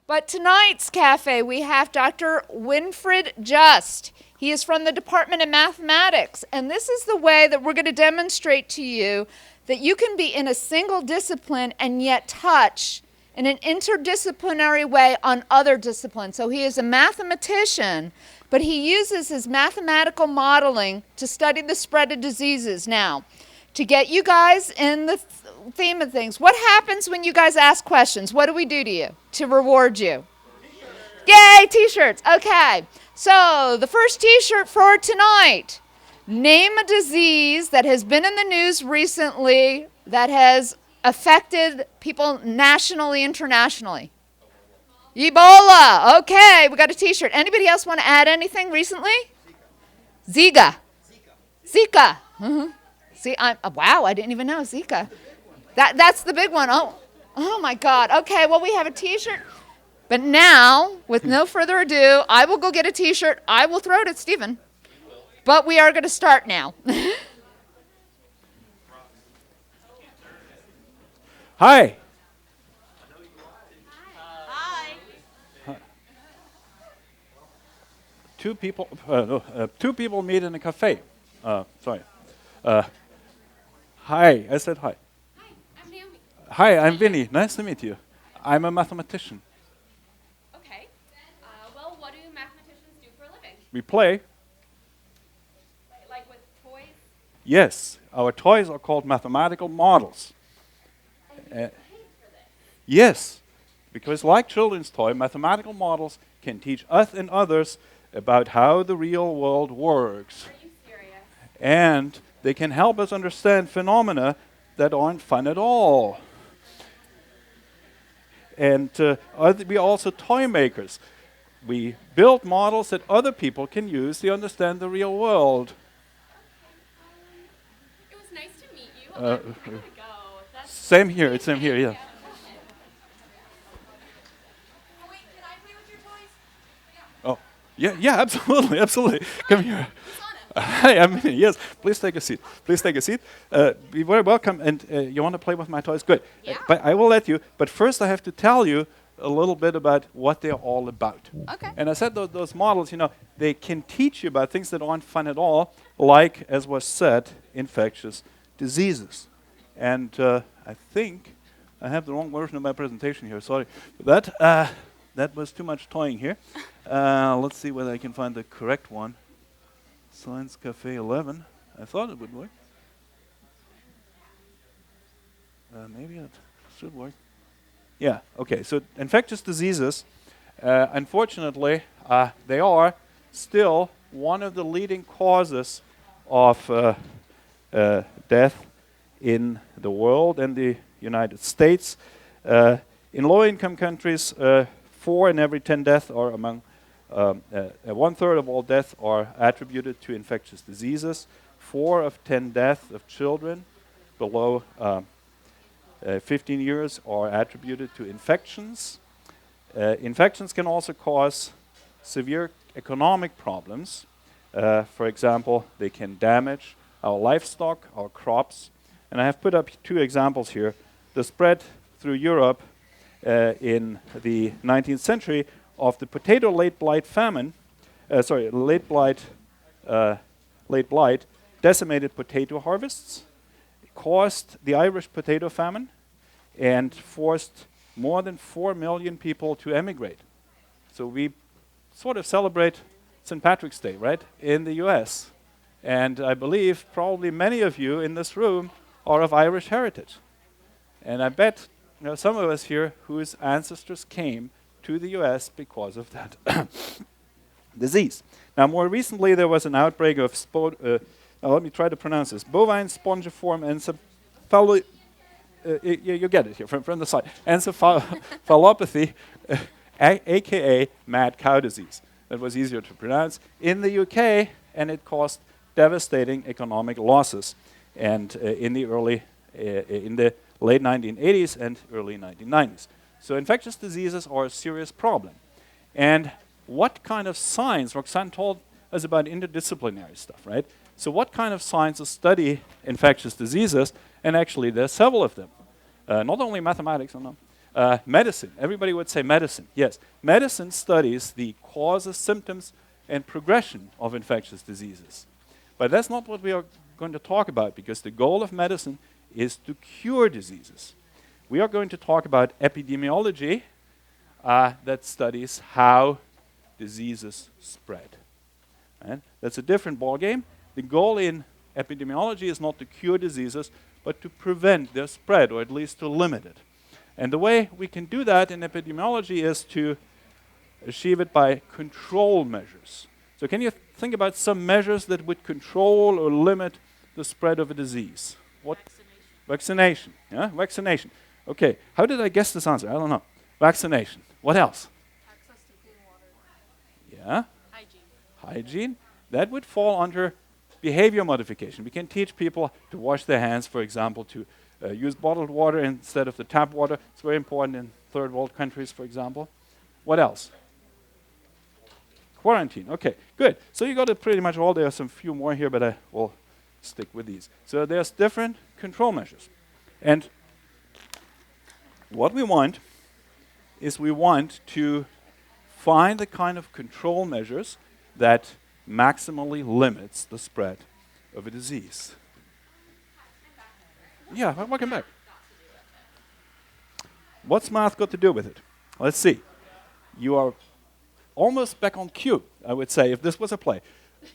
But tonight's cafe, we have Dr. Winfried Just. He is from the Department of Mathematics, and this is the way that we're going to demonstrate to you that you can be in a single discipline and yet touch in an interdisciplinary way on other disciplines. So he is a mathematician, but he uses his mathematical modeling to study the spread of diseases. Now, to get you guys in the theme of things, what happens when you guys ask questions? What do we do to you to reward you? Yay, t-shirts. Okay, so the first t-shirt for tonight. Name a disease that has been in the news recently that has affected people nationally, internationally. Ebola. Okay, we got a t-shirt. Anybody else want to add anything recently? Zika. Zika. Mm-hmm. See, wow, I didn't even know Zika. That's the big one. Oh my God. Okay, well, we have a t-shirt. But now, with no further ado, I will go get a t-shirt. I will throw it at Stephen. But we are going to start now. Hi. Hi. Two people meet in a cafe. Sorry. Hi. I said hi. Hi, I'm Naomi. Hi, I'm Vinny. Nice to meet you. I'm a mathematician. Okay. Well, what do mathematicians do for a living? We play. Like with toys? Yes, our toys are called mathematical models. And you get paid for this? Yes, because like children's toy, mathematical models can teach us and others about how the real world works. Are you serious? And they can help us understand phenomena that aren't fun at all. And we're also toy makers. We build models that other people can use to understand the real world. It was nice to meet you. I'm gonna go. Same here, yeah. Oh, wait, can I play with your toys? Oh, yeah, absolutely, absolutely. Come here. Hi, yes, please take a seat. Please take a seat. Be very welcome, and you want to play with my toys? Good. Yeah. But I will let you, but first I have to tell you a little bit about what they're all about. Okay. And I said those models, they can teach you about things that aren't fun at all, like, as was said, infectious diseases. And I think I have the wrong version of my presentation here, sorry for that. That was too much toying here. Let's see whether I can find the correct one. Science Cafe 11. I thought it would work. Maybe it should work. Yeah, okay. So infectious diseases, unfortunately, they are still one of the leading causes of death in the world and the United States. In low-income countries, 4 in every 10 deaths are among 1/3 of all deaths are attributed to infectious diseases. 4 of 10 deaths of children below 15 years are attributed to infections. Infections can also cause severe economic problems. For example, they can damage our livestock, our crops. And I have put up 2 examples here. The spread through Europe in the 19th century of the potato late blight famine, late blight decimated potato harvests, caused the Irish potato famine, and forced more than 4 million people to emigrate. So we sort of celebrate St. Patrick's Day, right, in the US. And I believe probably many of you in this room are of Irish heritage. And I bet some of us here whose ancestors came to the US because of that disease. Now, more recently, there was an outbreak of, now let me try to pronounce this, bovine spongiform encephalopathy, you get it here from the side, encephalopathy, aka mad cow disease. That was easier to pronounce in the UK, and it caused devastating economic losses. And in the late 1980s and early 1990s. So infectious diseases are a serious problem. And what kind of science, Roxanne told us about interdisciplinary stuff, right? So what kind of sciences study infectious diseases? And actually there's several of them. Not only mathematics, Medicine. Everybody would say medicine. Yes, medicine studies the causes, symptoms, and progression of infectious diseases. But that's not what we are going to talk about, because the goal of medicine is to cure diseases. We are going to talk about epidemiology that studies how diseases spread. And that's a different ballgame. The goal in epidemiology is not to cure diseases, but to prevent their spread, or at least to limit it. And the way we can do that in epidemiology is to achieve it by control measures. So can you think about some measures that would control or limit the spread of a disease? What? Vaccination. Yeah, vaccination. Okay, how did I guess this answer? I don't know. Vaccination. What else? Access to clean water. Yeah. Hygiene. Hygiene. That would fall under behavior modification. We can teach people to wash their hands, for example, to use bottled water instead of the tap water. It's very important in third world countries, for example. What else? Quarantine. Okay, good. So you got it pretty much all. There are some few more here, but I will stick with these. So there's different control measures. And what we want is we want to find the kind of control measures that maximally limits the spread of a disease. Yeah, welcome back. What's math got to do with it? Let's see. You are almost back on cue, I would say, if this was a play.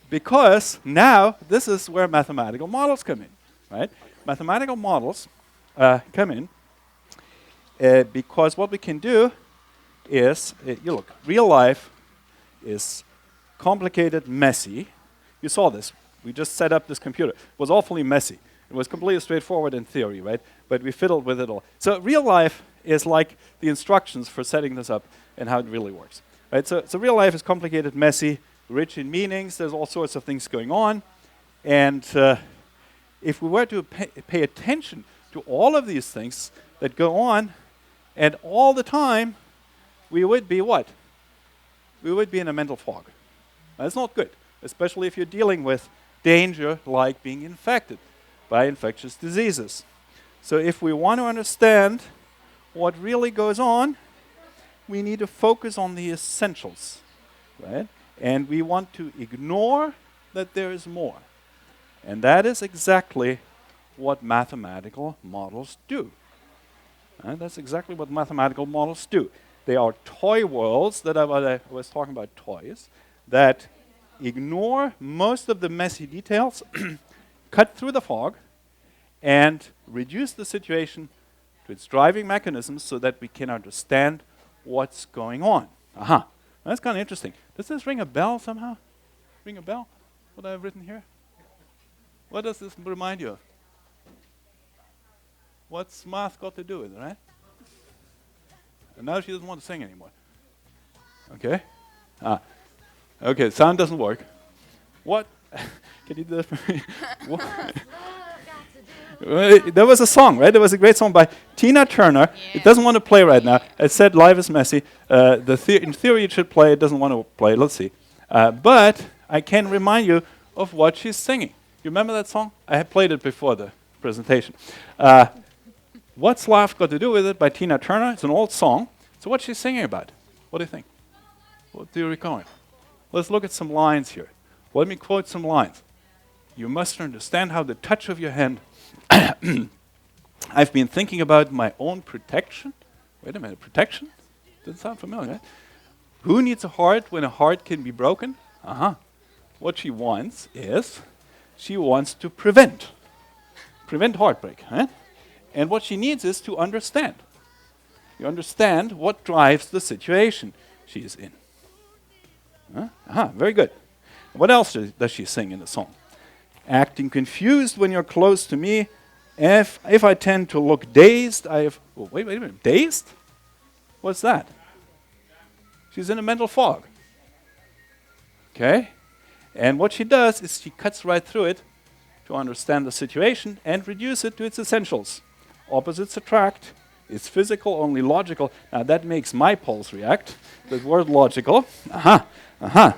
Because now this is where mathematical models come in, right? Mathematical models come in because what we can do is, you look, real life is complicated, messy. You saw this. We just set up this computer. It was awfully messy. It was completely straightforward in theory, right? But we fiddled with it all. So real life is like the instructions for setting this up and how it really works, right? So real life is complicated, messy, rich in meanings. There's all sorts of things going on. And if we were to pay attention to all of these things that go on, and all the time, we would be what? We would be in a mental fog. That's not good, especially if you're dealing with danger like being infected by infectious diseases. So if we want to understand what really goes on, we need to focus on the essentials, right? And we want to ignore that there is more. And that is exactly what mathematical models do. That's exactly what mathematical models do. They are toy worlds that I was talking about, toys, that ignore most of the messy details, cut through the fog, and reduce the situation to its driving mechanisms so that we can understand what's going on. Aha. That's kind of interesting. Does this ring a bell somehow? Ring a bell? What I've written here? What does this remind you of? What's math got to do with it, right? And now she doesn't want to sing anymore. Okay? Okay, sound doesn't work. What? Can you do that for me? There was a song, right? There was a great song by Tina Turner. Yeah. It doesn't want to play right now. It said live is messy. In theory it should play. It doesn't want to play. Let's see. But I can remind you of what she's singing. You remember that song? I had played it before the presentation. What's Life Got to Do With It by Tina Turner. It's an old song. So what's she singing about? What do you think? What do you recall? Let's look at some lines here. Let me quote some lines. You must understand how the touch of your hand I've been thinking about my own protection. Wait a minute, protection? Doesn't sound familiar, right? Who needs a heart when a heart can be broken? What she wants is, she wants to prevent heartbreak, right? And what she needs is to understand. You understand what drives the situation she is in. Very good. What else does she sing in the song? Acting confused when you're close to me. If I tend to look dazed, wait a minute, dazed? What's that? She's in a mental fog. Okay? And what she does is she cuts right through it to understand the situation and reduce it to its essentials. Opposites attract. It's physical, only logical. Now that makes my pulse react. The word logical. I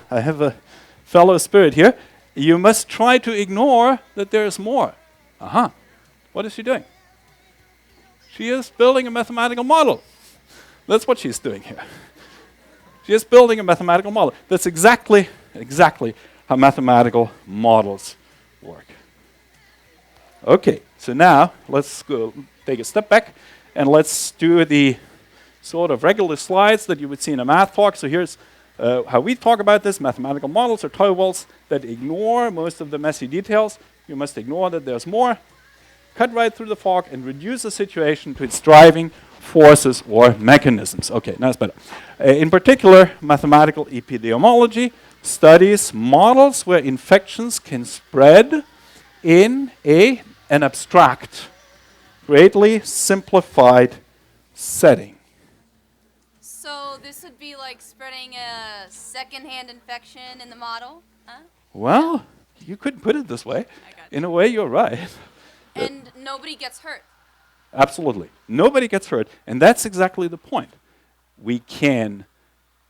have a fellow spirit here. You must try to ignore that there is more. What is she doing? She is building a mathematical model. That's what she's doing here. She's building a mathematical model. That's exactly how mathematical models work. Okay, so now let's go take a step back and let's do the sort of regular slides that you would see in a math talk. So here's how we talk about this. Mathematical models are toy walls that ignore most of the messy details. You must ignore that there's more. Cut right through the fog and reduce the situation to its driving forces or mechanisms. Okay, now it's better. In particular, mathematical epidemiology studies models where infections can spread in an abstract, greatly simplified setting. So this would be like spreading a secondhand infection in the model, huh? Well, you couldn't put it this way. In a way, you're right. And nobody gets hurt. Absolutely. Nobody gets hurt. And that's exactly the point. We can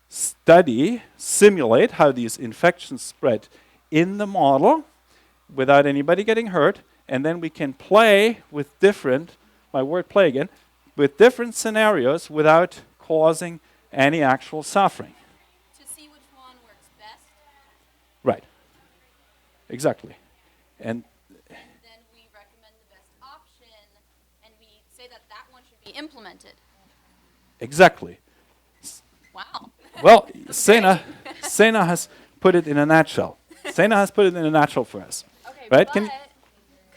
study, simulate how these infections spread in the model without anybody getting hurt. And then we can play with different, my word play again, with different scenarios without causing any actual suffering. To see which one works best. Right. Exactly. And Then we recommend the best option, and we say that that one should be implemented. exactly. Wow. Well, Sena has put it in a nutshell. Sena has put it in a nutshell for us. Okay, Right? but Can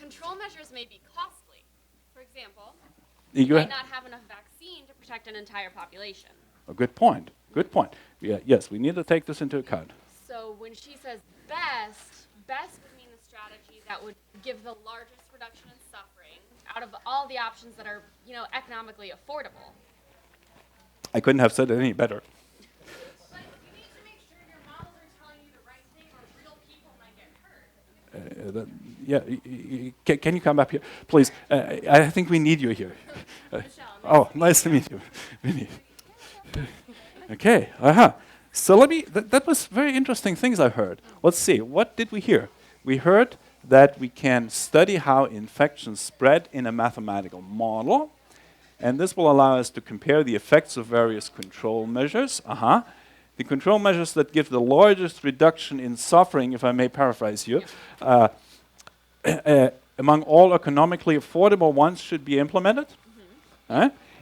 control measures may be costly. For example, you you might not have enough vaccine to protect an entire population. a good point. Good point. Yeah, yes, we need to take this into account. So when she says best would mean the strategy that would give the largest reduction in suffering out of all the options that are, economically affordable. I couldn't have said it any better. But you need to make sure your models are telling you the right thing, or real people might get hurt. Can you come up here, please? I think we need you here. Michelle, Nice to meet you. Vinny. Okay, So that was very interesting things I heard. Let's see, what did we hear? We heard that we can study how infections spread in a mathematical model, and this will allow us to compare the effects of various control measures. The control measures that give the largest reduction in suffering, if I may paraphrase you, among all economically affordable ones should be implemented.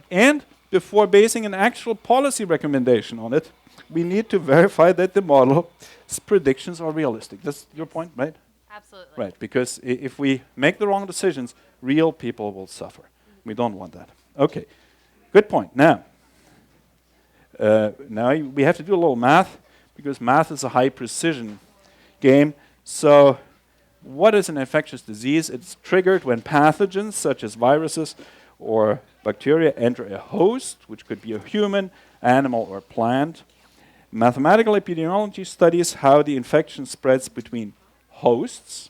And before basing an actual policy recommendation on it, we need to verify that the model's predictions are realistic. That's your point, right? Absolutely. Right, because if we make the wrong decisions, real people will suffer. We don't want that. Okay, good point. Now we have to do a little math, because math is a high precision game. So what is an infectious disease? It's triggered when pathogens such as viruses or bacteria enter a host, which could be a human, animal, or plant. Mathematical epidemiology studies how the infection spreads between hosts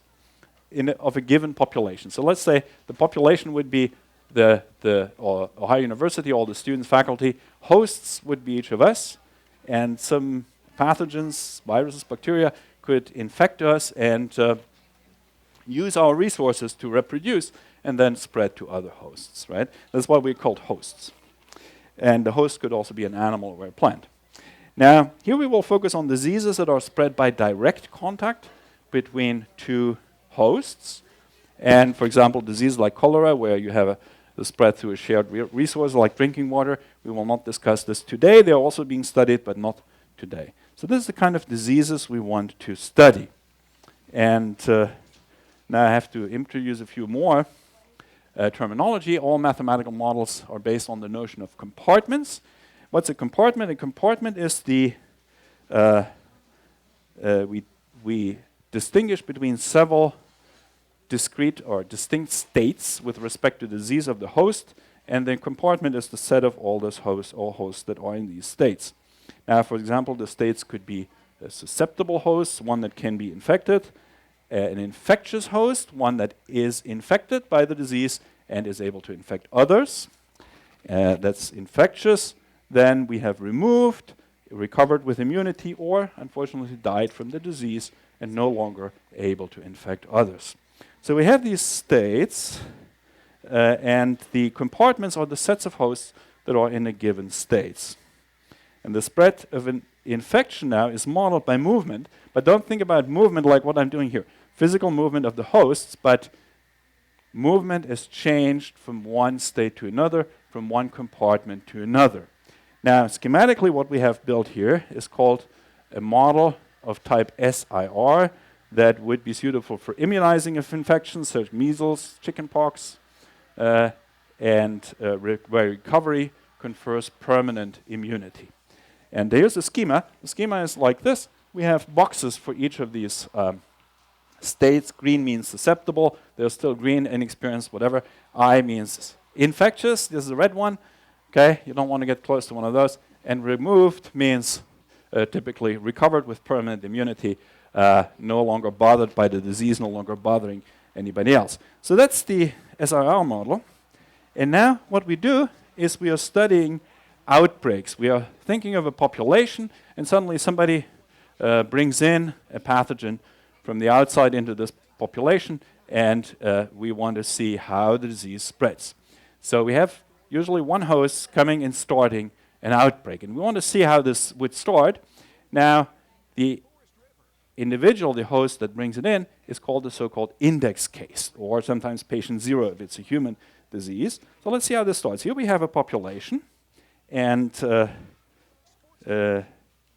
of a given population. So let's say the population would be the Ohio University, all the students, faculty. Hosts would be each of us, and some pathogens, viruses, bacteria, could infect us and use our resources to reproduce and then spread to other hosts, right? That's why we're called hosts. And the host could also be an animal or a plant. Now, here we will focus on diseases that are spread by direct contact between two hosts. And, for example, diseases like cholera, where you have the spread through a shared resource like drinking water. We will not discuss this today. They are also being studied, but not today. So this is the kind of diseases we want to study. And now I have to introduce a few more terminology. All mathematical models are based on the notion of compartments. What's a compartment? A compartment is the we distinguish between several discrete or distinct states with respect to the disease of the host, and the compartment is the set of all hosts that are in these states. Now, for example, the states could be a susceptible host, one that can be infected, an infectious host, one that is infected by the disease and is able to infect others. That's infectious. Then we have removed, recovered with immunity, or unfortunately died from the disease and no longer able to infect others. So we have these states, and the compartments are the sets of hosts that are in a given state. And the spread of an infection now is modeled by movement, but don't think about movement like what I'm doing here. Physical movement of the hosts, but movement is changed from one state to another, from one compartment to another. Now, schematically, what we have built here is called a model of type SIR that would be suitable for immunizing of infections such as measles, chickenpox, and where recovery confers permanent immunity. And there's a schema. The schema is like this. We have boxes for each of these states. Green means susceptible. There's still green, inexperienced, whatever. I means infectious. This is the red one. Okay, you don't want to get close to one of those. And removed means typically recovered with permanent immunity, no longer bothered by the disease, no longer bothering anybody else. So that's the SIR model. And now what we do is we are studying outbreaks. We are thinking of a population, and suddenly somebody brings in a pathogen from the outside into this population, and we want to see how the disease spreads. So we have usually one host coming and starting an outbreak, and we want to see how this would start. Now, the individual, the host that brings it in, is called the so-called index case, or sometimes patient 0 if it's a human disease. So let's see how this starts. Here we have a population, and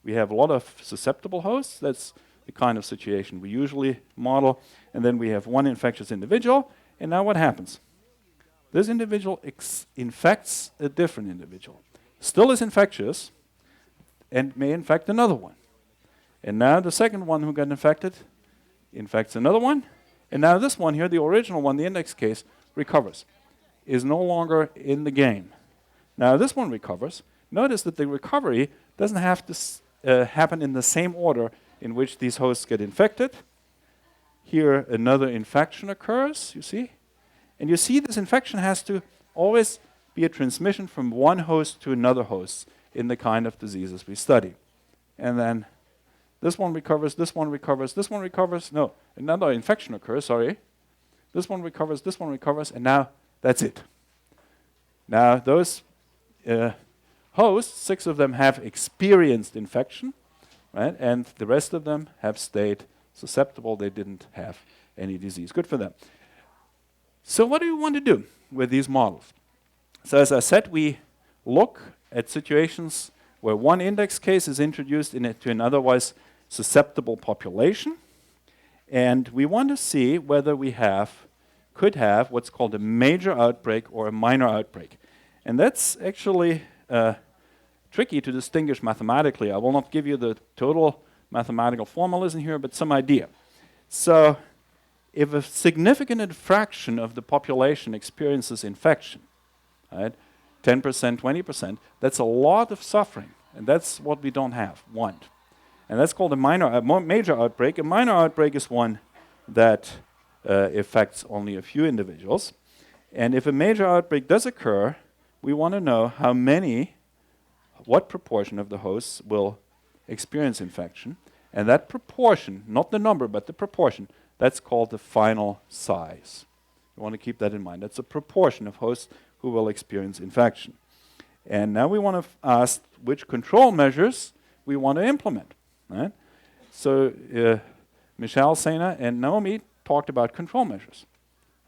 we have a lot of susceptible hosts. That's the kind of situation we usually model. And then we have one infectious individual. And now what happens? This individual infects a different individual. Still is infectious and may infect another one. And now the second one who got infected infects another one. And now this one here, the original one, the index case, recovers, is no longer in the game. Now this one recovers. Notice that the recovery doesn't have to happen in the same order in which these hosts get infected. Here another infection occurs, you see? And you see this infection has to always be a transmission from one host to another host in the kind of diseases we study. And then this one recovers, this one recovers, this one recovers. No, another infection occurs, sorry. This one recovers, and now that's it. Now those hosts, 6 of them have experienced infection, right? And the rest of them have stayed susceptible. They didn't have any disease. Good for them. So what do we want to do with these models? So as I said, we look at situations where one index case is introduced to an otherwise susceptible population, and we want to see whether we could have what's called a major outbreak or a minor outbreak. And that's actually tricky to distinguish mathematically. I will not give you the total mathematical formalism here, but some idea. So if a significant fraction of the population experiences infection, right, 10%, 20%, that's a lot of suffering, and that's what we don't want. And that's called a major outbreak. A minor outbreak is one that affects only a few individuals. And if a major outbreak does occur, we want to know what proportion of the hosts will experience infection. And that proportion, not the number, but the proportion, that's called the final size. You want to keep that in mind. That's a proportion of hosts who will experience infection. And now we want to ask which control measures we want to implement. Right? So Michelle, Sena, and Naomi talked about control measures.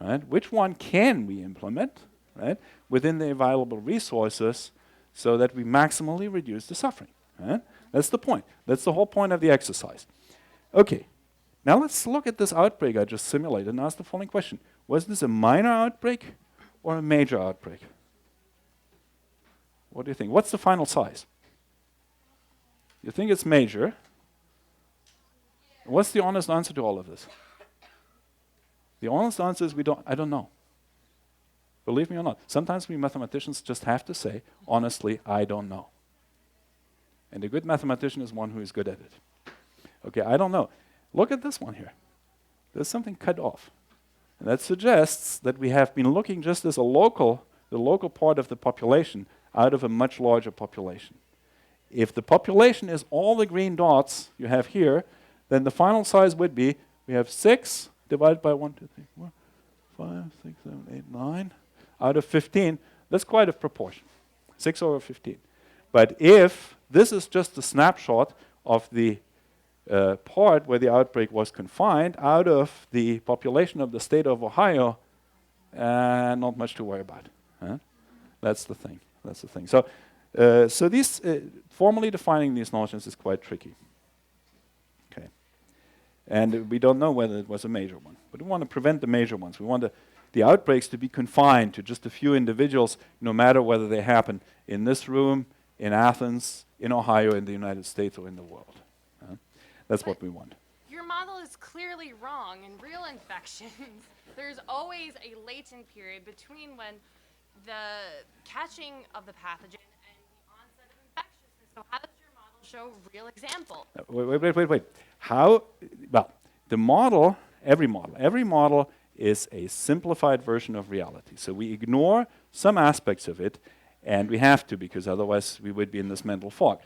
Right? Which one can we implement, right, within the available resources so that we maximally reduce the suffering? Right? That's the point. That's the whole point of the exercise. Okay, now let's look at this outbreak I just simulated and ask the following question. Was this a minor outbreak or a major outbreak? What do you think? What's the final size? You think it's major? What's the honest answer to all of this? The honest answer is I don't know. Believe me or not. Sometimes we mathematicians just have to say, honestly, I don't know. And a good mathematician is one who is good at it. Okay, I don't know. Look at this one here. There's something cut off. And that suggests that we have been looking just as the local part of the population out of a much larger population. If the population is all the green dots you have here, then the final size would be, we have 6 divided by 1, 2, 3, 4, 5, 6, 7, 8, 9, out of 15. That's quite a proportion. 6 over 15. But if this is just a snapshot of the part where the outbreak was confined out of the population of the state of Ohio, not much to worry about. Huh? That's the thing. That's the thing. So, so these formally defining these notions is quite tricky. Okay, and we don't know whether it was a major one, but we want to prevent the major ones. We want the outbreaks to be confined to just a few individuals, no matter whether they happen in this room, in Athens, in Ohio, in the United States, or in the world. That's what we want. Your model is clearly wrong. In real infections, there's always a latent period between when the catching of the pathogen and the onset of infectiousness. So how does your model show real example? Wait. How? Well, the model, every model is a simplified version of reality. So we ignore some aspects of it, and we have to, because otherwise we would be in this mental fog.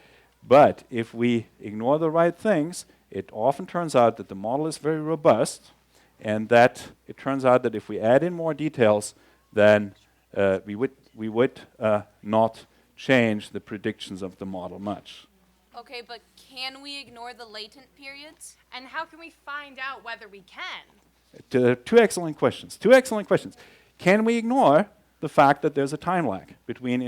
But if we ignore the right things, it often turns out that the model is very robust, and that it turns out that if we add in more details, then we would not change the predictions of the model much. Okay, but can we ignore the latent periods? And how can we find out whether we can? Two excellent questions. Can we ignore the fact that there's a time lag between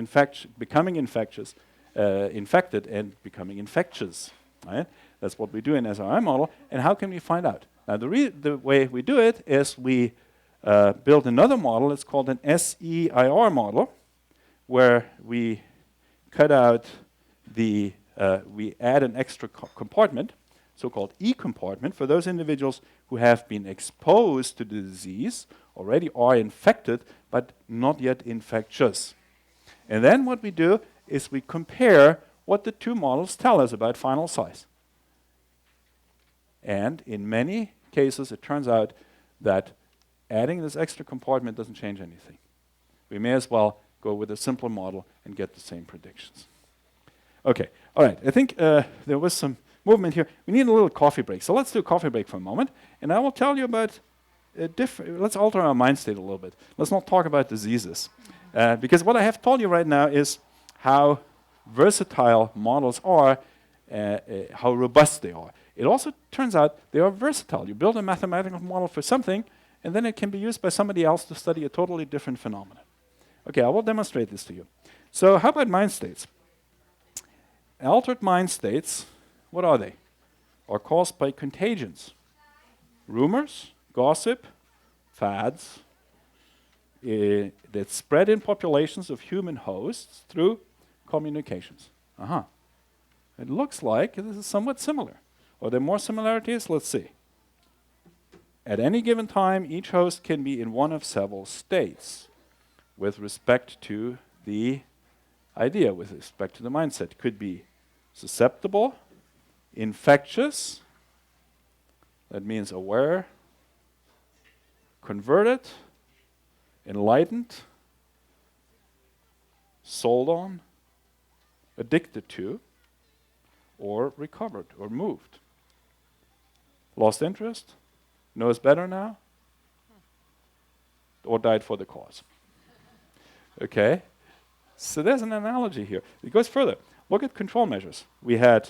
becoming infectious, infected, and becoming infectious? Right? That's what we do in SRI model. And how can we find out? Now, the way we do it is we build another model. It's called an SEIR model, where we cut out we add an extra compartment, so-called E compartment, for those individuals who have been exposed to the disease, already are infected, but not yet infectious. And then what we do is we compare what the two models tell us about final size. And in many cases, it turns out that adding this extra compartment doesn't change anything. We may as well go with a simpler model and get the same predictions. Okay, all right. I think there was some movement here. We need a little coffee break. So let's do a coffee break for a moment. And I will tell you about let's alter our mind state a little bit. Let's not talk about diseases. Because what I have told you right now is how versatile models are, how robust they are. It also turns out they are versatile. You build a mathematical model for something, and then it can be used by somebody else to study a totally different phenomenon. Okay, I will demonstrate this to you. So how about mind states? Altered mind states, what are they? Are caused by contagions. Rumors, gossip, fads, that spread in populations of human hosts through communications. It looks like this is somewhat similar. Are there more similarities? Let's see. At any given time, each host can be in one of several states with respect to the idea, with respect to the mindset. It could be susceptible, infectious, that means aware, converted, enlightened, sold on, addicted to, or recovered or moved. Lost interest, knows better now, or died for the cause. Okay? So there's an analogy here. It goes further. Look at control measures. We had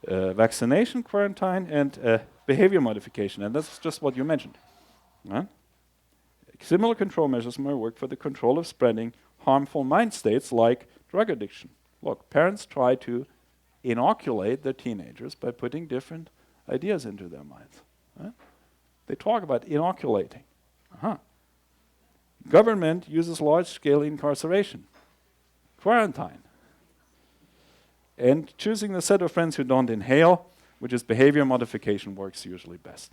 vaccination, quarantine, and behavior modification, and that's just what you mentioned. Huh? Similar control measures may work for the control of spreading harmful mind states like drug addiction. Look, parents try to inoculate their teenagers by putting different ideas into their minds. Right? They talk about inoculating. Government uses large-scale incarceration, quarantine, and choosing the set of friends who don't inhale, which is behavior modification, works usually best.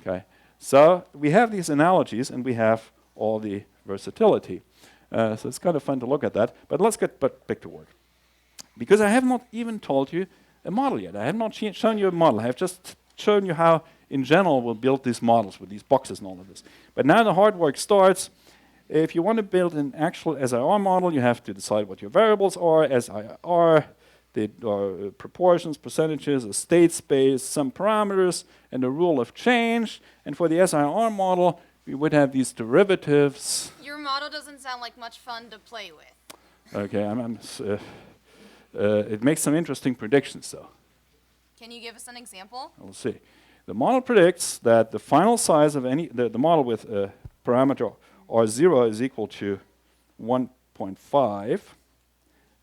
Okay, so we have these analogies, and we have all the versatility. So it's kind of fun to look at that. But let's get back to work. Because I have not even told you a model yet. I have not shown you a model. I have just shown you how, in general, we'll build these models with these boxes and all of this. But now the hard work starts. If you want to build an actual SIR model, you have to decide what your variables are. SIR, the proportions, percentages, a state space, some parameters, and a rule of change. And for the SIR model, we would have these derivatives. Your model doesn't sound like much fun to play with. Okay, it makes some interesting predictions, though. Can you give us an example? We'll see. The model predicts that the final size of the model with a parameter R0 is equal to 1.5.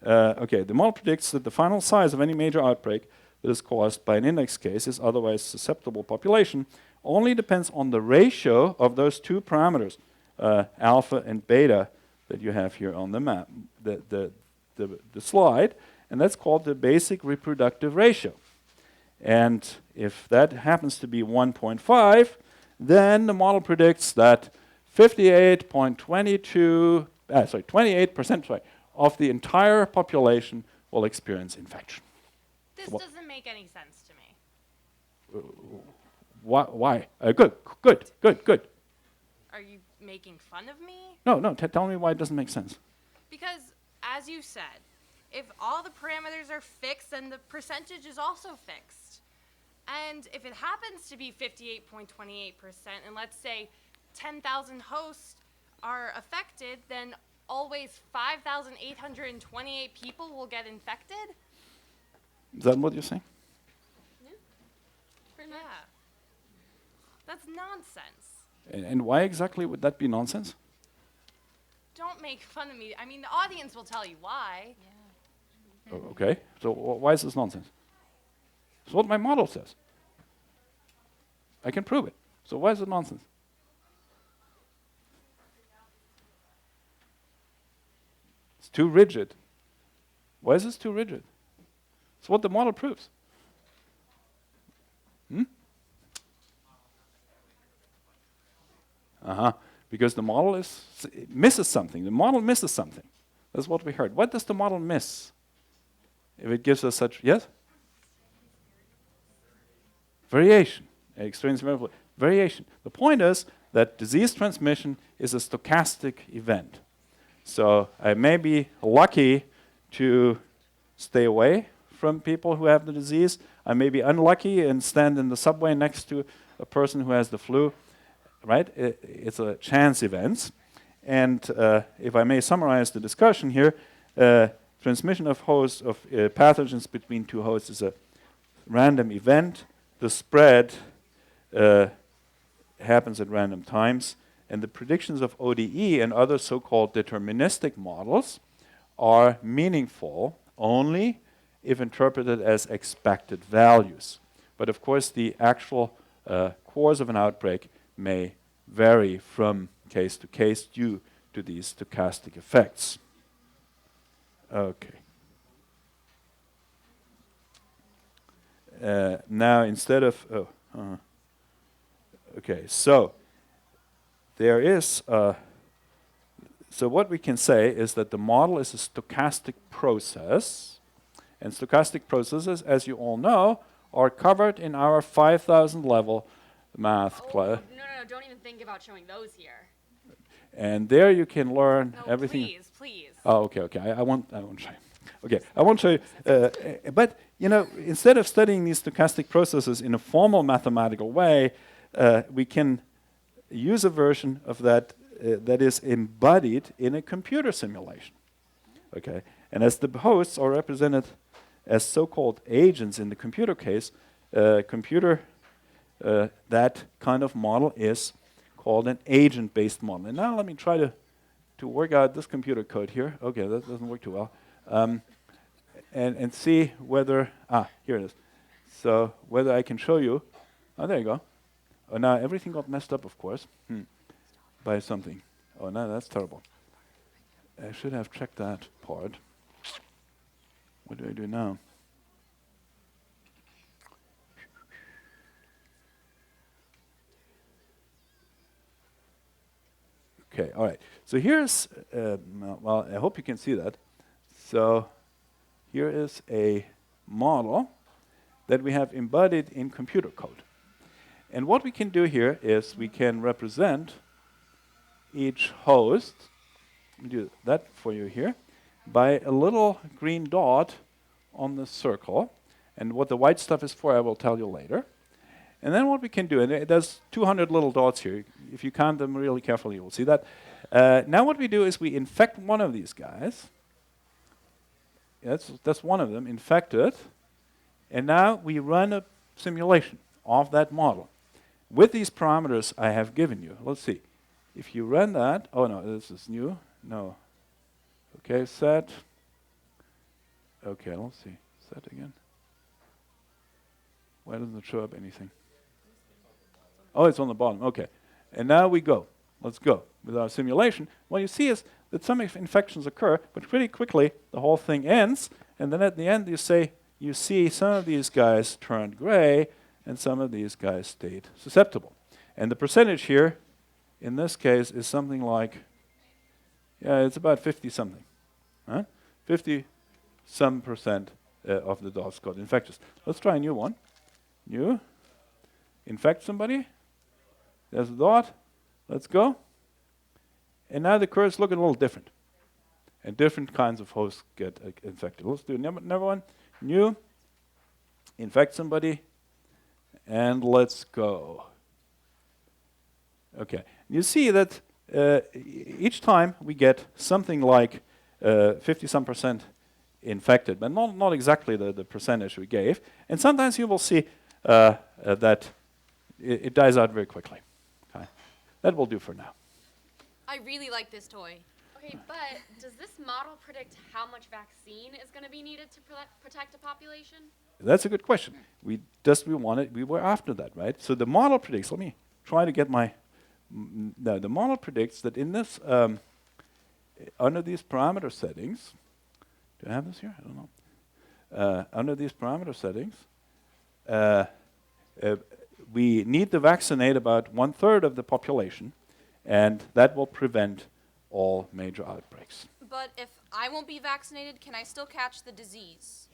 Okay, the model predicts that the final size of any major outbreak that is caused by an index case is otherwise susceptible population only depends on the ratio of those two parameters, alpha and beta, that you have here on the map, the slide, and that's called the basic reproductive ratio. And if that happens to be 1.5, then the model predicts that 28% of the entire population will experience infection. This doesn't make any sense to me. Why? Good. Are you making fun of me? No, tell me why it doesn't make sense. Because, as you said, if all the parameters are fixed, then the percentage is also fixed. And if it happens to be 58.28%, and let's say 10,000 hosts are affected, then always 5,828 people will get infected? Is that what you're saying? Yeah. That's nonsense. And why exactly would that be nonsense? Don't make fun of me. I mean, the audience will tell you why. Okay, so why is this nonsense? It's what my model says. I can prove it. So why is it nonsense? It's too rigid. Why is this too rigid? It's what the model proves. Because the model misses something. The model misses something. That's what we heard. What does the model miss? If it gives us such, yes? Variation. Extraneous variation. The point is that disease transmission is a stochastic event. So I may be lucky to stay away from people who have the disease. I may be unlucky and stand in the subway next to a person who has the flu. Right? It's a chance event. And if I may summarize the discussion here, transmission of pathogens between two hosts is a random event. The spread happens at random times. And the predictions of ODE and other so-called deterministic models are meaningful only if interpreted as expected values. But of course, the actual course of an outbreak may vary from case to case due to these stochastic effects. Okay. Now, instead of... okay, so there is... so what we can say is that the model is a stochastic process, and stochastic processes, as you all know, are covered in our 5,000 level math class. No, don't even think about showing those here. And there you can learn everything. Please. Oh, okay. I won't show you. Okay, I won't show you. But you know, instead of studying these stochastic processes in a formal mathematical way, we can use a version of that that is embodied in a computer simulation. Okay, and as the hosts are represented as so-called agents in the computer case, that kind of model is called an agent-based model. And now let me try to work out this computer code here. Okay, that doesn't work too well. And see whether, here it is. So whether I can show you, there you go. Oh, now everything got messed up, of course, by something. Oh, no, that's terrible. I should have checked that part. What do I do now? Okay, all right. So here's, well, I hope you can see that. So here is a model that we have embodied in computer code. And what we can do here is we can represent each host, let me do that for you here, by a little green dot on the circle. And what the white stuff is for, I will tell you later. And then what we can do, and there's 200 little dots here. If you count them really carefully, you will see that. Now what we do is we infect one of these guys. That's one of them, infected. And now we run a simulation of that model with these parameters I have given you. Let's see. If you run that, oh no, this is new. No. Okay, set. Okay, let's see. Set again. Why doesn't it show up anything? Oh, it's on the bottom. Okay. And now we go. Let's go with our simulation. What you see is that some infections occur, but pretty quickly the whole thing ends. And then at the end you see some of these guys turned gray and some of these guys stayed susceptible. And the percentage here, in this case, is something like, it's about 50-something. 50-some% of the dogs got infectious. Let's try a new one. New. Infect somebody. There's a dot. Let's go. And now the curves look a little different. And different kinds of hosts get infected. Let's do another one. New. Infect somebody. And let's go. Okay. You see that each time we get something like 50-some% infected, but not exactly the percentage we gave. And sometimes you will see that it dies out very quickly. Okay. That will do for now. I really like this toy. Okay, but does this model predict how much vaccine is going to be needed to protect a population? That's a good question. We were after that, right? So the model predicts, let me try to get the model predicts that in this, under these parameter settings, do I have this here? I don't know. Under these parameter settings, we need to vaccinate about 1/3 of the population, and that will prevent all major outbreaks. But if I won't be vaccinated, can I still catch the disease?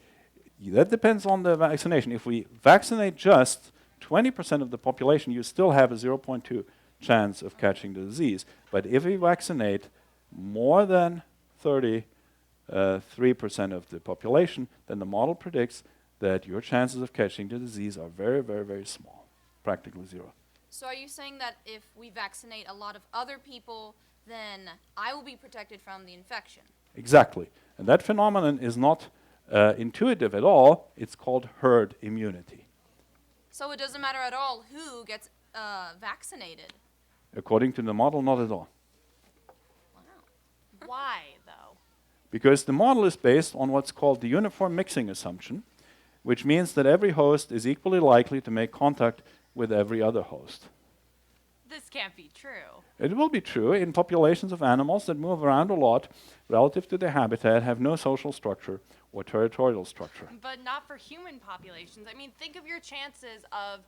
That depends on the vaccination. If we vaccinate just 20% of the population, you still have a 0.2 chance of catching the disease. But if we vaccinate more than 33% of the population, then the model predicts that your chances of catching the disease are very, very, very small, practically zero. So are you saying that if we vaccinate a lot of other people, then I will be protected from the infection? Exactly. And that phenomenon is not intuitive at all. It's called herd immunity. So it doesn't matter at all who gets vaccinated? According to the model, not at all. Wow. Why, though? Because the model is based on what's called the uniform mixing assumption, which means that every host is equally likely to make contact with every other host. This can't be true. It will be true in populations of animals that move around a lot relative to their habitat, have no social structure or territorial structure. But not for human populations. I mean, think of your chances of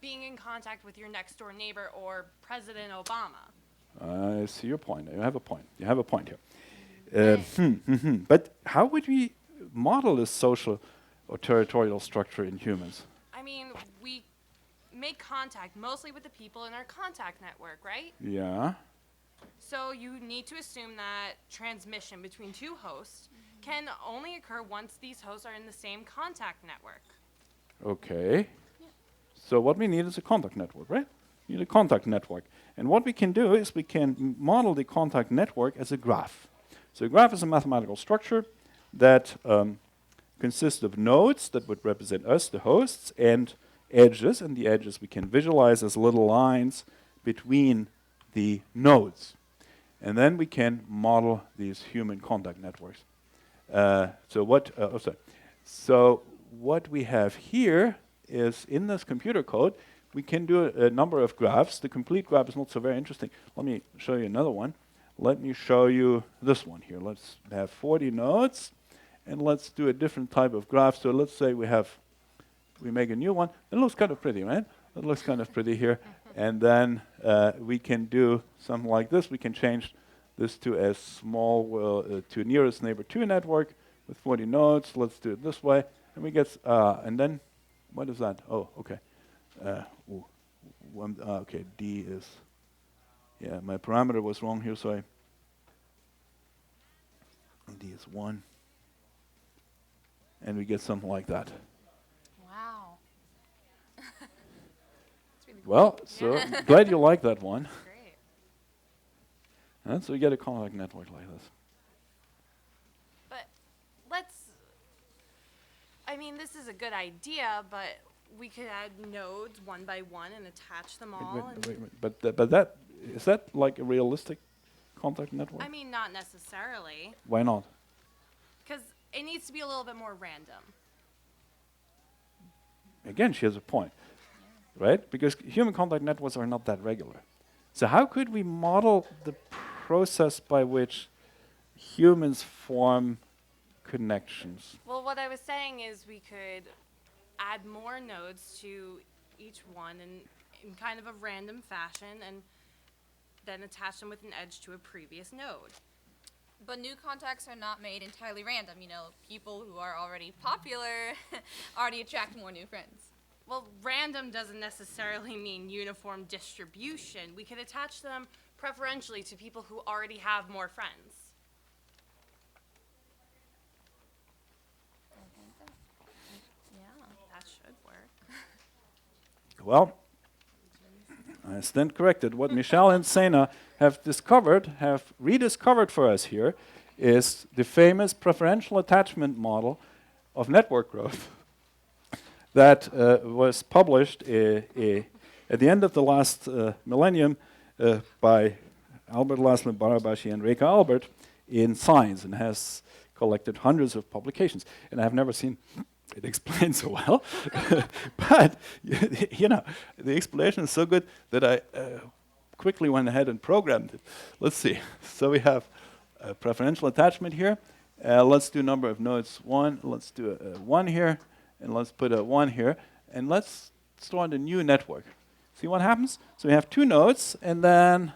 being in contact with your next door neighbor or President Obama. I see your point. You have a point. You have a point here. But how would we model this social or territorial structure in humans? I mean, we make contact mostly with the people in our contact network, right? Yeah. So you need to assume that transmission between two hosts can only occur once these hosts are in the same contact network. Okay. So what we need is a contact network, right? We need a contact network. And what we can do is we can model the contact network as a graph. So a graph is a mathematical structure that consists of nodes that would represent us, the hosts, and edges. And the edges we can visualize as little lines between the nodes. And then we can model these human contact networks. So what we have here is in this computer code, we can do a number of graphs. The complete graph is not so very interesting. Let me show you another one. Let me show you this one here. Let's have 40 nodes, and let's do a different type of graph. So let's say we make a new one. It looks kind of pretty, right? It looks kind of pretty here. And then we can do something like this. We can change this to a small, to nearest neighbor 2 network with 40 nodes. Let's do it this way. And we get, and then, what is that? Oh, okay. Okay, D is, yeah, my parameter was wrong here, so D is 1. And we get something like that. Wow. Well, so glad you like that one. Great. And so we get a contact network like this. But let's I mean, this is a good idea, but we could add nodes one by one and attach them all. But that is that like a realistic contact network? I mean, not necessarily, Why not? because it needs to be a little bit more random. Again, she has a point, right? Because human contact networks are not that regular. So how could we model the process by which humans form connections? Well, what I was saying is we could add more nodes to each one in kind of a random fashion and then attach them with an edge to a previous node. But new contacts are not made entirely random. You know, people who are already popular already attract more new friends. Well, random doesn't necessarily mean uniform distribution. We could attach them preferentially to people who already have more friends. Yeah, that should work. Well, I stand corrected. What Michelle and Sena have rediscovered for us here is the famous preferential attachment model of network growth that was published at the end of the last millennium by Albert Laszlo Barabashi and Reka Albert in Science, and has collected hundreds of publications. And I've never seen it explained so well, but you know, the explanation is so good that I quickly went ahead and programmed it. Let's see. So we have a preferential attachment here. Let's do number of nodes 1. Let's do a 1 here, and let's put a 1 here, and let's start a new network. See what happens? So we have 2 nodes, and then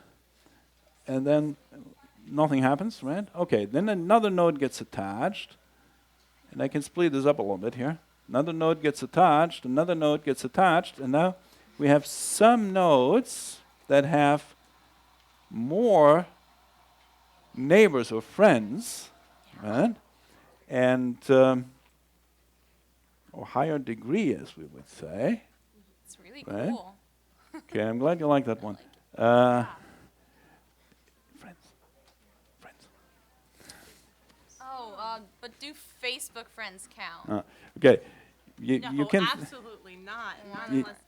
nothing happens, right? Okay, then another node gets attached. And I can split this up a little bit here. Another node gets attached, another node gets attached, and now we have some nodes that have more neighbors or friends, right? And or higher degree, as we would say. It's really right? cool. Okay, I'm glad you like that one. Friends. Oh, but do Facebook friends count? Okay, No, you can. absolutely not. Not Ye- unless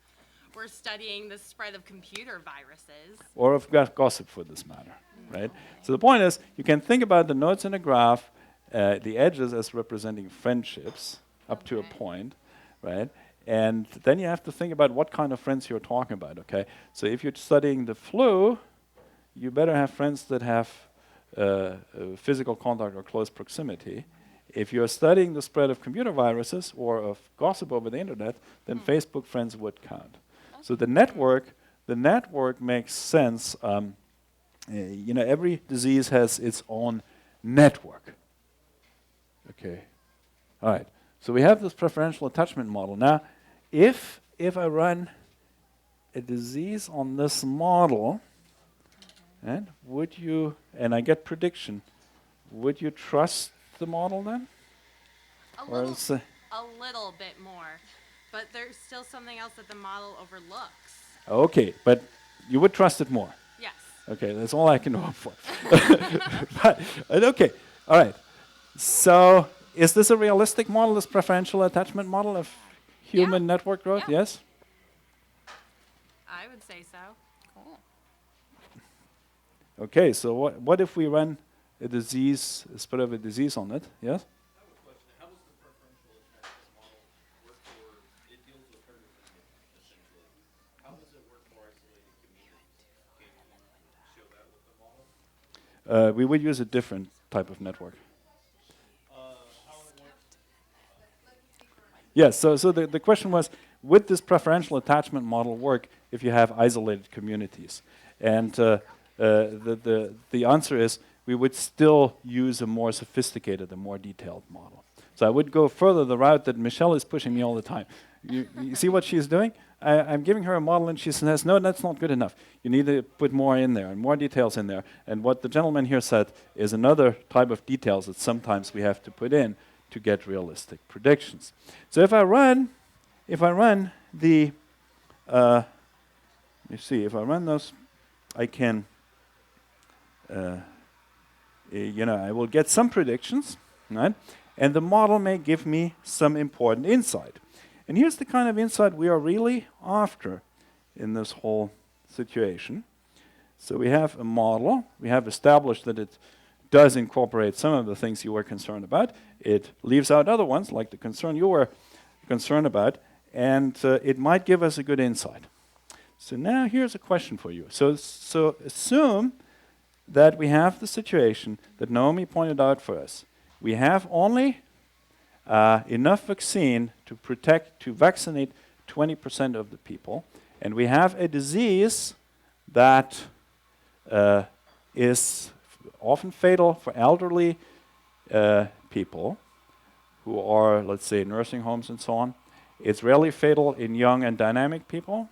we're studying the spread of computer viruses. Or of gossip for this matter, right? So the point is, you can think about the nodes in a graph, the edges as representing friendships up to a point, right? And then you have to think about what kind of friends you're talking about, okay? So if you're studying the flu, you better have friends that have physical contact or close proximity. If you're studying the spread of computer viruses or of gossip over the internet, then Facebook friends would count. So the network makes sense. You know, every disease has its own network. Okay, all right. So we have this preferential attachment model. Now, if I run a disease on this model, and I get prediction, would you trust the model then? A Or little, is, a little bit more, but there's still something else that the model overlooks. okay, but you would trust it more. Yes. Okay, that's all I can hope for. but okay, all right. So is this a realistic model, this preferential attachment model of human network growth? Yeah. Yes? I would say so. Cool. Okay, so what if we run a disease, a spread of a disease on it? Yes? I have a question. How does the preferential attachment model work for, it deals with herd immunity, essentially. How does it work for isolated communities? Can you show that with the model? We would use a different type of network. How it works? Yes, so the question was, would this preferential attachment model work if you have isolated communities? And the answer is, we would still use a more sophisticated, a more detailed model. So I would go further the route that Michelle is pushing me all the time. You see what she's doing? I'm giving her a model and she says, no, that's not good enough. You need to put more in there and more details in there. And what the gentleman here said is another type of details that sometimes we have to put in to get realistic predictions. So if I run the, let me see, if I run those, I can, you know, I will get some predictions, right? and the model may give me some important insight. And here's the kind of insight we are really after in this whole situation. So we have a model. We have established that it does incorporate some of the things you were concerned about. It leaves out other ones, like the concern you were concerned about, and it might give us a good insight. So now here's a question for you. So assume that we have the situation that Naomi pointed out for us. We have only enough vaccine to vaccinate 20% of the people, and we have a disease that is often fatal for elderly people who are, let's say, nursing homes and so on. It's rarely fatal in young and dynamic people,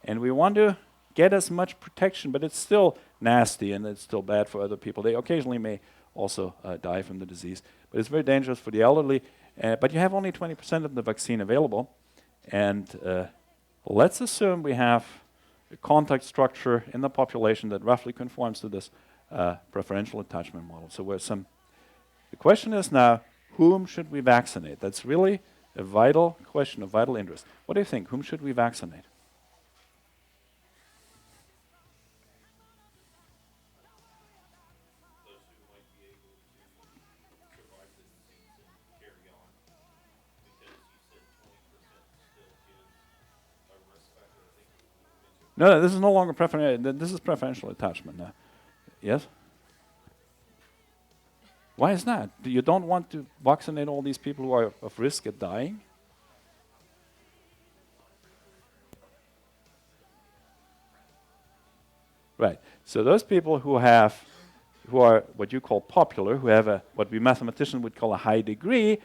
and we want to get as much protection, but it's still nasty and it's still bad for other people. They occasionally may also die from the disease, but it's very dangerous for the elderly. But you have only 20% of the vaccine available, and let's assume we have a contact structure in the population that roughly conforms to this preferential attachment model. So the question is now, whom should we vaccinate? That's really a vital question, of vital interest. What do you think? Whom should we vaccinate? Those who might be able to survive the disease and carry on, because you said 20% still gives a risk factor. I think we mentioned. No, this is no longer preferential. This is preferential attachment now. Yes? Why is that? You don't want to vaccinate all these people who are of risk at dying? Right. So those people who are what you call popular, who have what we mathematicians would call a high degree,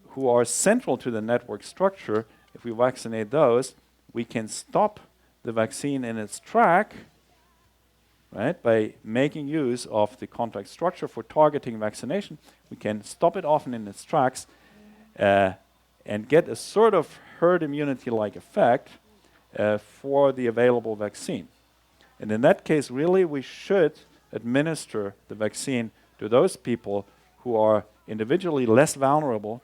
who are central to the network structure, if we vaccinate those, we can stop the vaccine in its track, right? By making use of the contact structure for targeting vaccination, we can stop it often in its tracks and get a sort of herd immunity-like effect for the available vaccine. And in that case, really, we should administer the vaccine to those people who are individually less vulnerable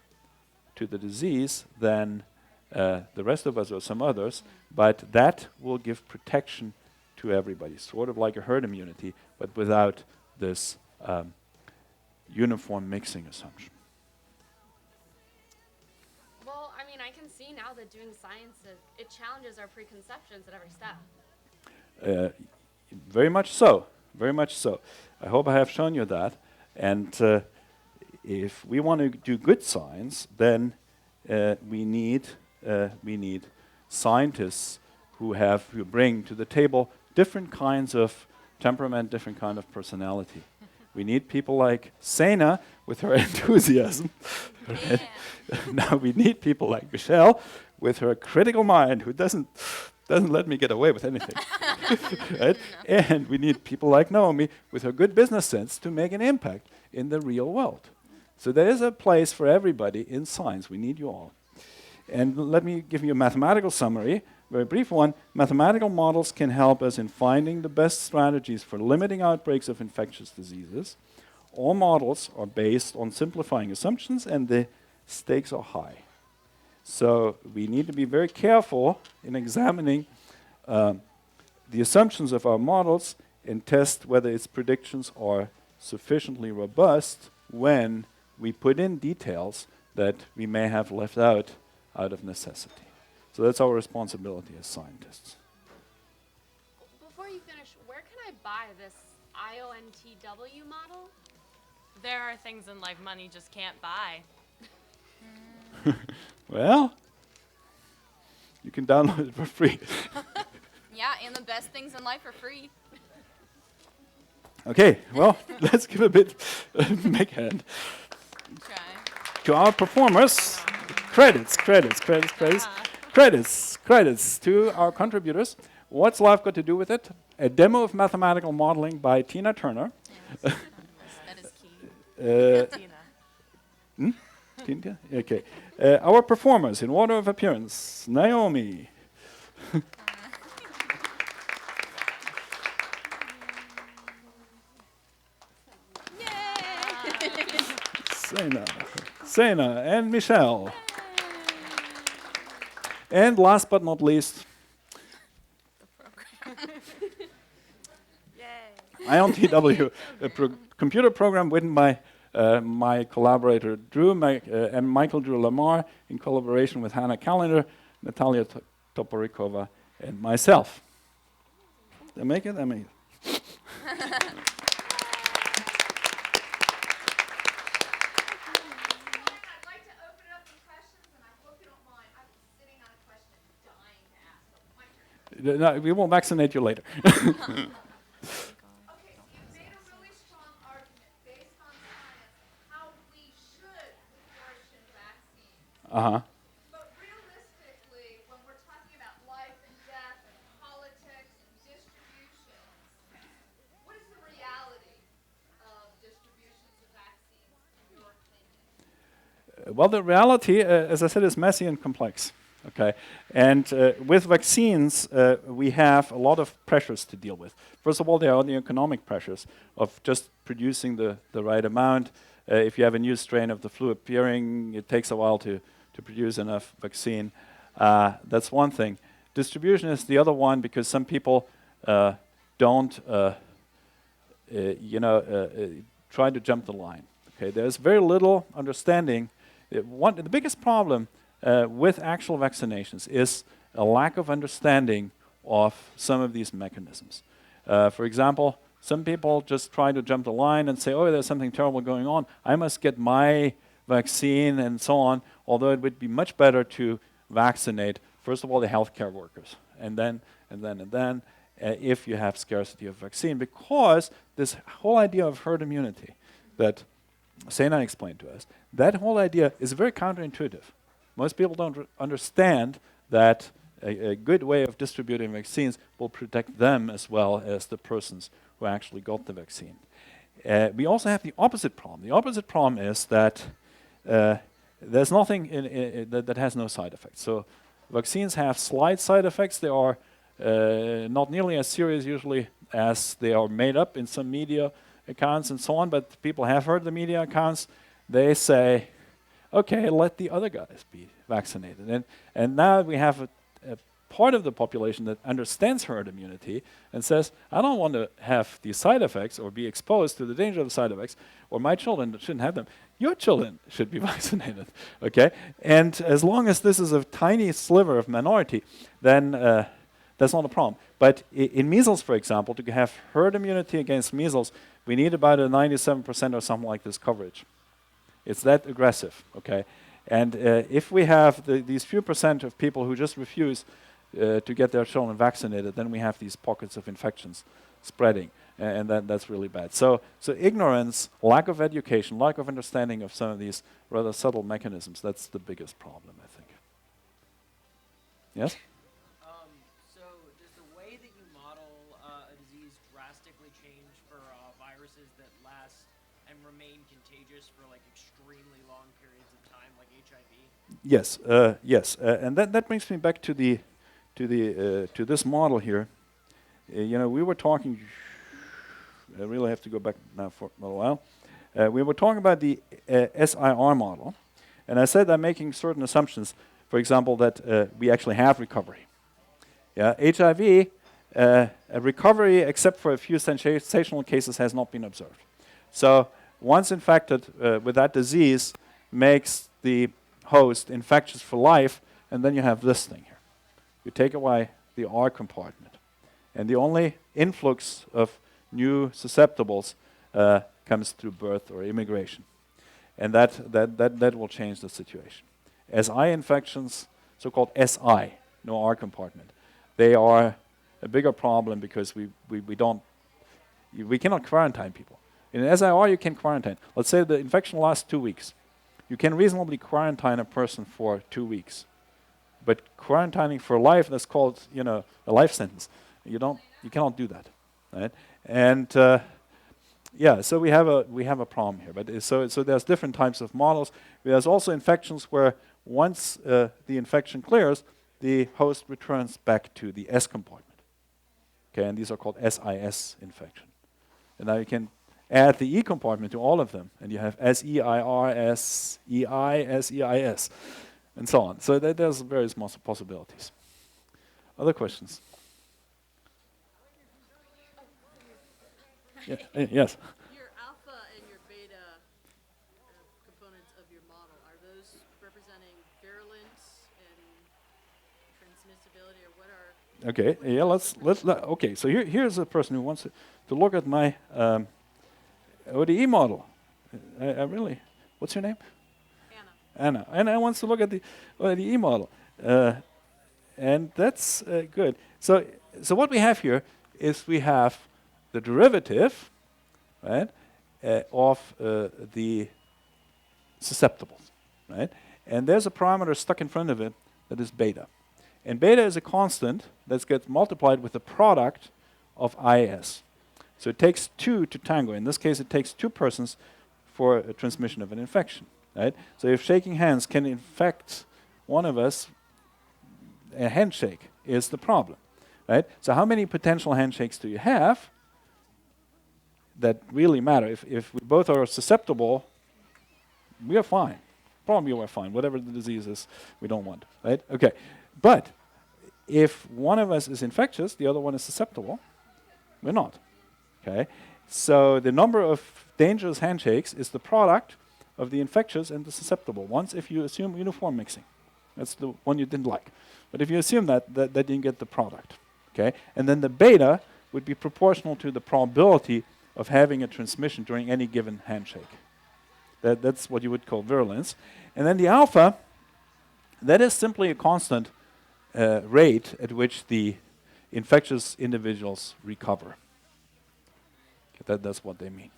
to the disease than the rest of us or some others, but that will give protection to everybody, sort of like a herd immunity, but without this uniform mixing assumption. Well, I mean, I can see now that doing science, it challenges our preconceptions at every step. Very much so, very much so. I hope I have shown you that. And if we want to do good science, then we need scientists who bring to the table different kinds of temperament, different kind of personality. We need people like Sena with her enthusiasm. Right? Now we need people like Michelle with her critical mind who doesn't let me get away with anything. Right? No. And we need people like Naomi with her good business sense to make an impact in the real world. So there is a place for everybody in science. We need you all. And let me give you a mathematical summary, very brief one. Mathematical models can help us in finding the best strategies for limiting outbreaks of infectious diseases. All models are based on simplifying assumptions, and the stakes are high. So we need to be very careful in examining the assumptions of our models and test whether its predictions are sufficiently robust when we put in details that we may have left out of necessity. So that's our responsibility as scientists. Before you finish, where can I buy this IONTW model? There are things in life money just can't buy. Well, you can download it for free. Yeah, and the best things in life are free. Okay, well, let's give a bit big hand Try. to our performers. Credits to our contributors. What's life got to do with it? A demo of mathematical modeling by Tina Turner. Yes. That is key. Tina. Tina? Okay. Our performers in order of appearance. Naomi. Sena, and Michelle. And last but not least, IONTW, a computer program written by my collaborator Drew and Michael Drew Lamar in collaboration with Hannah Callender, Natalia Toporikova, and myself. Did I make it? I made it. No, we will vaccinate you later. Okay, so you've made a really strong argument based on science how we should proportion vaccines. But realistically, when we're talking about life and death and politics and distributions, what is the reality of distributions of vaccines, in your opinion? Well, the reality, as I said, is messy and complex. Okay, and with vaccines, we have a lot of pressures to deal with. First of all, there are the economic pressures of just producing the right amount. If you have a new strain of the flu appearing, it takes a while to produce enough vaccine. That's one thing. Distribution is the other one because some people don't, try to jump the line. Okay, there's very little understanding. The biggest problem with actual vaccinations is a lack of understanding of some of these mechanisms. For example, some people just try to jump the line and say, oh, there's something terrible going on. I must get my vaccine and so on, although it would be much better to vaccinate, first of all, the healthcare workers, and then, if you have scarcity of vaccine, because this whole idea of herd immunity that Sena explained to us, that whole idea is very counterintuitive. Most people don't understand that a good way of distributing vaccines will protect them as well as the persons who actually got the vaccine. We also have the opposite problem. The opposite problem is that there's nothing that has no side effects. So vaccines have slight side effects. They are not nearly as serious usually as they are made up in some media accounts and so on, but people have heard the media accounts. They say, okay, let the other guys be vaccinated. And now we have a part of the population that understands herd immunity and says, I don't want to have these side effects or be exposed to the danger of the side effects, or my children shouldn't have them. Your children should be vaccinated, okay? And as long as this is a tiny sliver of minority, then that's not a problem. But in measles, for example, to have herd immunity against measles, we need about a 97% or something like this coverage. It's that aggressive, okay? And if we have these few percent of people who just refuse to get their children vaccinated, then we have these pockets of infections spreading, and that's really bad. So ignorance, lack of education, lack of understanding of some of these rather subtle mechanisms, that's the biggest problem, I think. Yes? So does the way that you model a disease drastically change for viruses that last and remain contagious for like extremely long periods of time, like HIV? Yes, and that brings me back to this model here. We were talking. I really have to go back now for a little while. We were talking about the SIR model, and I said I'm making certain assumptions. For example, that we actually have recovery. Yeah, HIV, a recovery except for a few sensational cases has not been observed. So once infected with that disease makes the host infectious for life, and then you have this thing here. You take away the R compartment. And the only influx of new susceptibles comes through birth or immigration. And that will change the situation. SI infections, so-called SI, no R compartment, they are a bigger problem because we cannot quarantine people. In an SIR, you can quarantine. Let's say the infection lasts 2 weeks. You can reasonably quarantine a person for 2 weeks. But quarantining for life, that's called, a life sentence. You cannot do that, right? And so we have a problem here. But so there's different types of models. There's also infections where once the infection clears, the host returns back to the S compartment. Okay, and these are called SIS infection. And now you can add the E compartment to all of them, and you have SEIR, SEI, SEIS, and so on. So there's various possibilities. Other questions? Yeah, yes. Your alpha and your beta components of your model, are those representing virulence and transmissibility, or what are? Okay. Yeah. Okay. So here's a person who wants to look at my ODE model. I really. What's your name? Anna. Anna wants to look at the ODE model, and that's good. So what we have here is we have the derivative, right, of the susceptibles, right? And there's a parameter stuck in front of it that is beta. And beta is a constant that gets multiplied with the product of IS. So it takes two to tango. In this case, it takes two persons for a transmission of an infection, right? So if shaking hands can infect one of us, a handshake is the problem, right? So how many potential handshakes do you have that really matter? If we both are susceptible, we are fine. Probably we're fine. Whatever the disease is, we don't want, right? Okay. But if one of us is infectious, the other one is susceptible, we're not, okay? So the number of dangerous handshakes is the product of the infectious and the susceptible ones if you assume uniform mixing. That's the one you didn't like. But if you assume that you get the product, okay? And then the beta would be proportional to the probability of having a transmission during any given handshake. That's what you would call virulence. And then the alpha, that is simply a constant rate at which the infectious individuals recover. Okay, that's what they mean.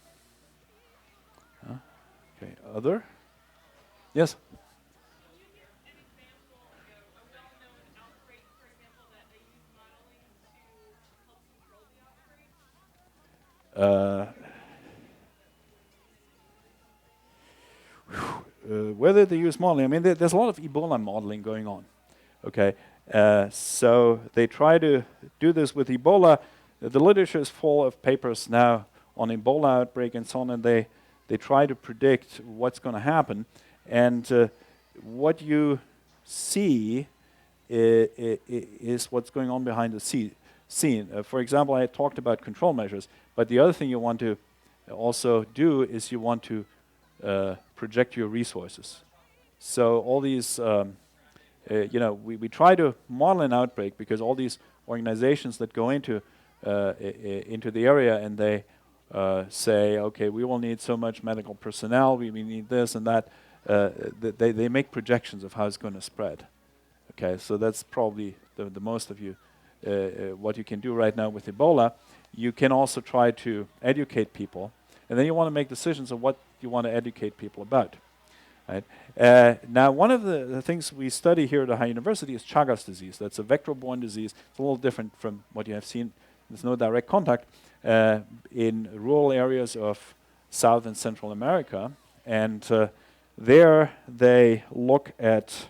Okay, other? Yes? Whether they use modeling, I mean, there's a lot of Ebola modeling going on. Okay, so they try to do this with Ebola. The literature is full of papers now on Ebola outbreak and so on, and they try to predict what's going to happen. And what you see is what's going on behind the scene. For example, I talked about control measures, but the other thing you want to also do is you want to project your resources. So all these, we try to model an outbreak because all these organizations that go into the area and they say, okay, we will need so much medical personnel, we need this and that. They make projections of how it's going to spread. Okay, so that's probably the most of you what you can do right now with Ebola. You can also try to educate people, and then you want to make decisions of what you want to educate people about. Right? Now, one of the things we study here at Ohio University is Chagas disease. That's a vector-borne disease. It's a little different from what you have seen. There's no direct contact in rural areas of South and Central America. And there they look at,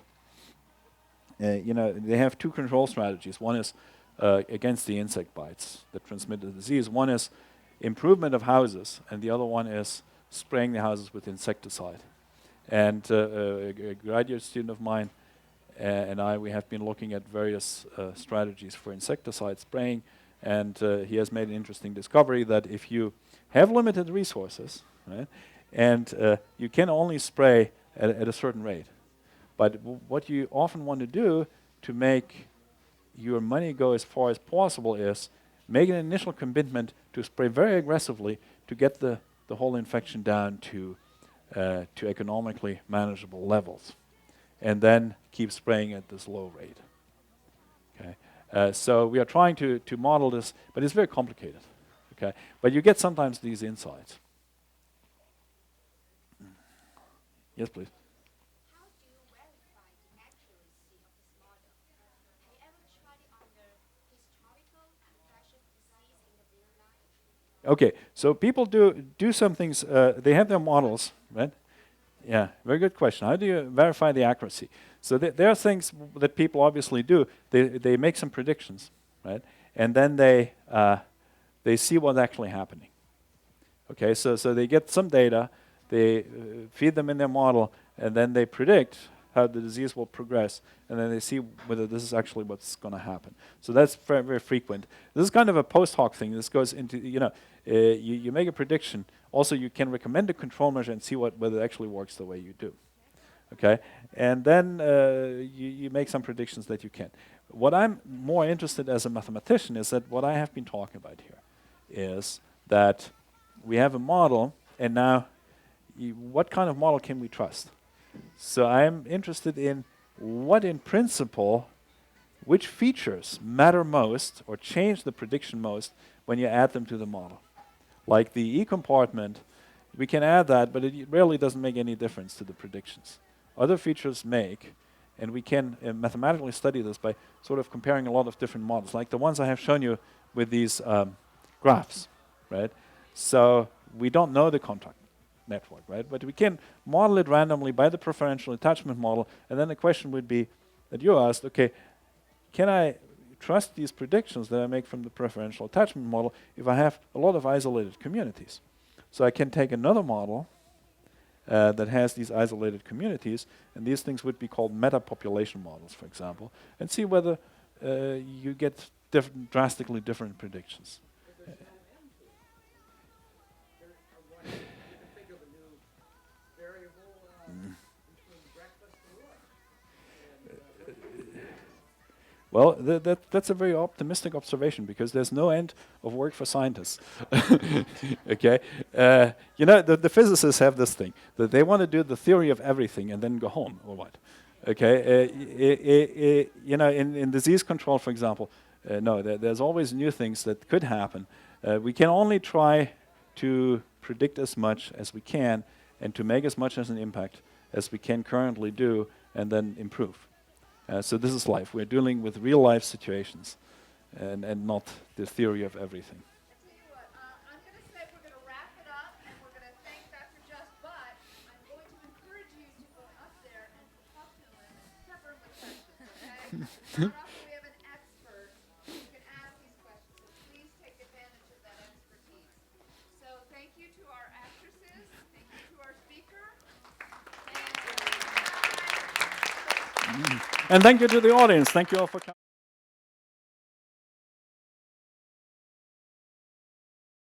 they have two control strategies. One is against the insect bites that transmit the disease. One is improvement of houses, and the other one is spraying the houses with insecticide. And a graduate student of mine and we have been looking at various strategies for insecticide spraying, and he has made an interesting discovery that if you have limited resources, right, and you can only spray at a certain rate, but what you often want to do to make your money go as far as possible is make an initial commitment to spray very aggressively to get the whole infection down to economically manageable levels, and then keep spraying at this low rate. Okay, so we are trying to model this, but it's very complicated. Okay, but you get sometimes these insights. Yes, please. How do you verify the accuracy of this model? Have you ever tried it under historical infectious disease in the real life? Okay, so people do some things. They have their models, right? Yeah, very good question. How do you verify the accuracy? So there are things that people obviously do. They make some predictions, right? And then they see what's actually happening. Okay, so they get some data, they feed them in their model, and then they predict how the disease will progress, and then they see whether this is actually what's going to happen. So that's very, very frequent. This is kind of a post hoc thing. This goes into, you make a prediction. Also, you can recommend a control measure and see whether it actually works the way you do. Okay, and then you make some predictions that you can. What I'm more interested as a mathematician is that what I have been talking about here is that we have a model, and now what kind of model can we trust? So I'm interested in what in principle, which features matter most or change the prediction most when you add them to the model. Like the E compartment, we can add that, but it really doesn't make any difference to the predictions. Other features make, and we can mathematically study this by sort of comparing a lot of different models, like the ones I have shown you with these graphs, right? So we don't know the contact network, right? But we can model it randomly by the preferential attachment model, and then the question would be that you asked, okay, can I trust these predictions that I make from the preferential attachment model if I have a lot of isolated communities? So I can take another model that has these isolated communities, and these things would be called metapopulation models, for example, and see whether you get drastically different predictions. Well, that's a very optimistic observation because there's no end of work for scientists. Okay, the physicists have this thing that they want to do the theory of everything and then go home, or what? Okay, in disease control, for example, no, there's always new things that could happen. We can only try to predict as much as we can and to make as much as an impact as we can currently do, and then improve. So this is life. We're dealing with real life situations and not the theory of everything. I tell you what, I'm going to say we're going to wrap it up and we're going to thank Dr. Just, but I'm going to encourage you to go up there and talk to him and pepper him with questions, okay? Not often we have an expert who can ask these questions, so please take advantage of that expertise. So thank you to our actresses, thank you to our speaker, and And thank you to the audience. Thank you all for coming.